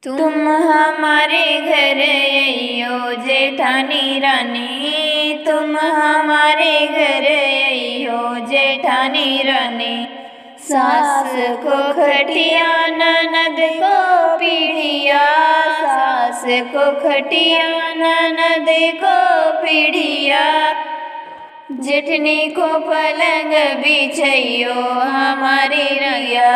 तुम हमारे घर अइयो जेठानी रानी, तुम हमारे घर अइयो जेठानी रानी। सास को खटिया ननद को पीढ़िया, सास को खटिया ननद को पीढ़िया। जेठनी को पलंग बिछैयो हमारी रैया,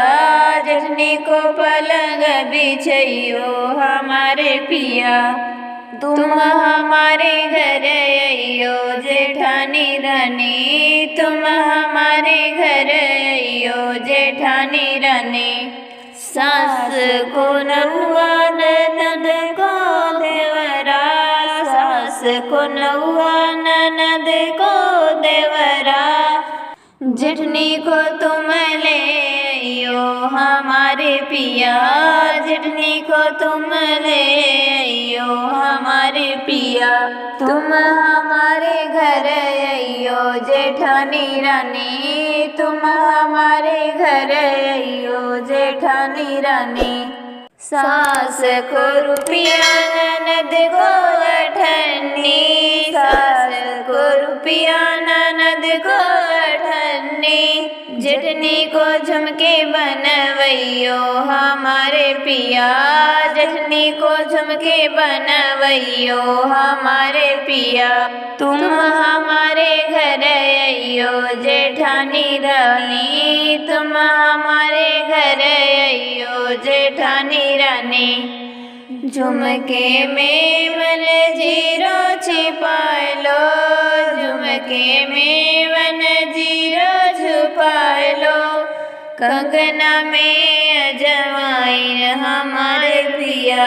जेठनी को पलंग बिछैयो हमारे पिया। तुम हमारे घर अइयो जेठानी रानी, तुम हमारे घर अइयो जेठानी रानी। सास को नहुआ ननद को देवरा, सास को नहुआ ननद को देवरा। जेठनी को तुम ले अइयो हमारे पिया, जेठनी को तुम ले अइयो हमारे पिया। तुम हमारे घर अइयो जेठानी रानी, तुम हमारे घर अइयो जेठानी रानी। सास को रुपया ननद को अठन्नी, सास को रुपया ननद को अठन्नी। जेठनी को झुमके बनवैयो हमारे पिया, जेठनी को झुमके बनवैयो हमारे पिया। तुम हमारे घर अइयो जेठानी रानी, तुम हमारे घर अइयो जेठानी रानी। झुमके में मन जीरो छिपालो, झुमके में मन जीरो छुपालो। कंगना में अजवाइन हमारे पिया,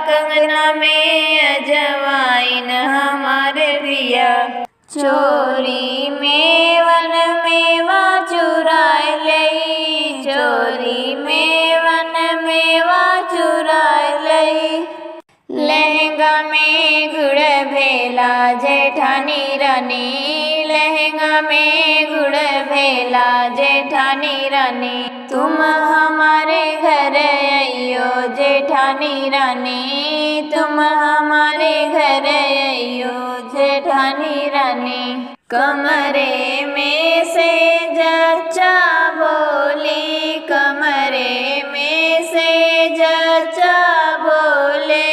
कंगना में अजवाइन हमारे पिया। चोरी में वन मेवा चुराए लई, चोरी में वन मेवा चुराए लई। लहंगा में गुड़ भेला जेठानी रानी, लहंगा में गुड़ भेला जेठानी रानी। तुम हमारे घर अइयो जेठानी रानी, तुम हमारे घर अइयो जेठानी रानी। कमरे में से जच्चा बोली, कमरे में से जच्चा बोले।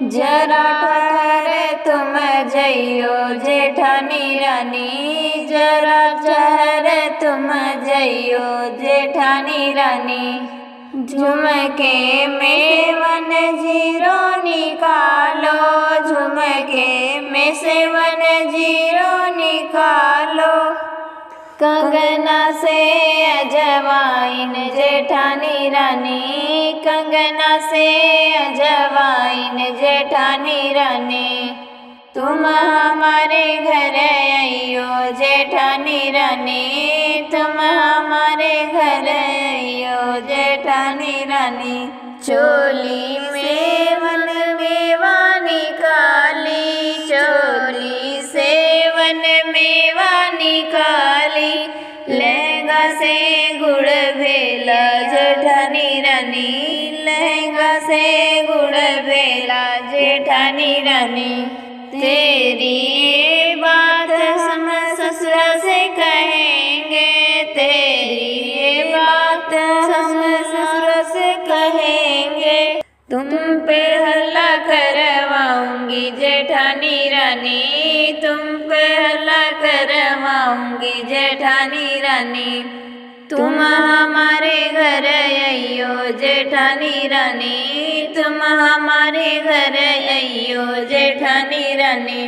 जरा ठहर तुम जइयो जेठानी रानी, जरा ठहर तुम जइयो जेठानी रानी। झुमके में वन जीरो निकालो, झुमके में से वन जीरो निकालो। कंगना से अजवाइन जेठानी रानी, कंगना से अजवाइन जेठानी रानी। तुम हमारे घर अइयो जेठानी रानी, तुम हमारे घर अइयो जेठानी रानी। चोली में वन मेवा निकाली, चोली से वन मेवा निकाली। लहंगा से गुड़ भेला जेठानी रानी, लहंगा से गुड़ भेला जेठानी रानी। तेरी ये बात हम ससुर से कहेंगे, तेरी ये बात हम ससुर से कहेंगे। तुम पे हल्ला करवाऊंगी जेठानी रानी, तुम पे हल्ला करवाऊंगी जेठानी रानी। तुम हमारे घर अइयो जेठानी रानी, तुम हमारे घर अइयो जेठानी रानी।